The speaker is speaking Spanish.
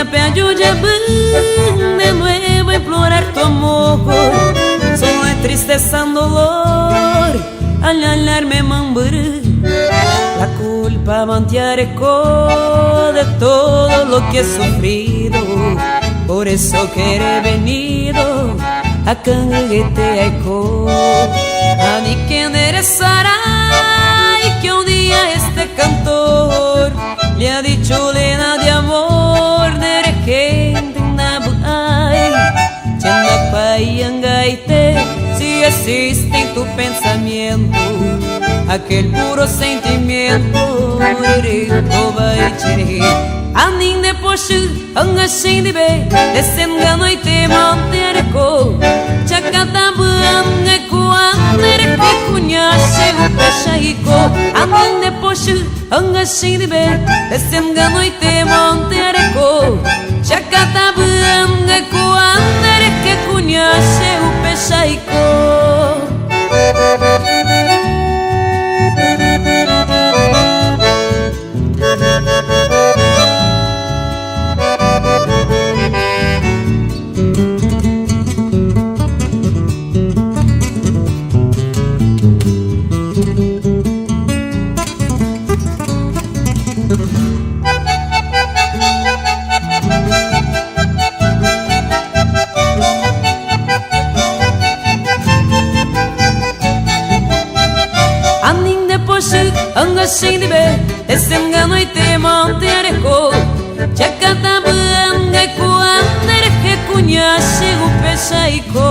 pede de nuevo implorar tu amor. Solo es tristeza, dolor al hallarme mambrú. La culpa mantiene de todo lo que he sufrido. Por eso que he venido a canguete eco. A ni que enderezará y que un día este cantor le ha dicho lena de amor de gente na buay. Chanda payangaite, si existe en tu pensamiento aquel puro sentimiento, rito vai te. Anin de pochu, anga sem de be, desengano e te manterco. Chacatabuanga coandere que conhece o peixaico. Anin de pochu, anga sem de be, desengano e te manterco. Chacatabuanga coandere que conhece o peixaico. Anga sem de be, esse engano e te manterco. Chacatabuanga coandere que conhece o peixaico.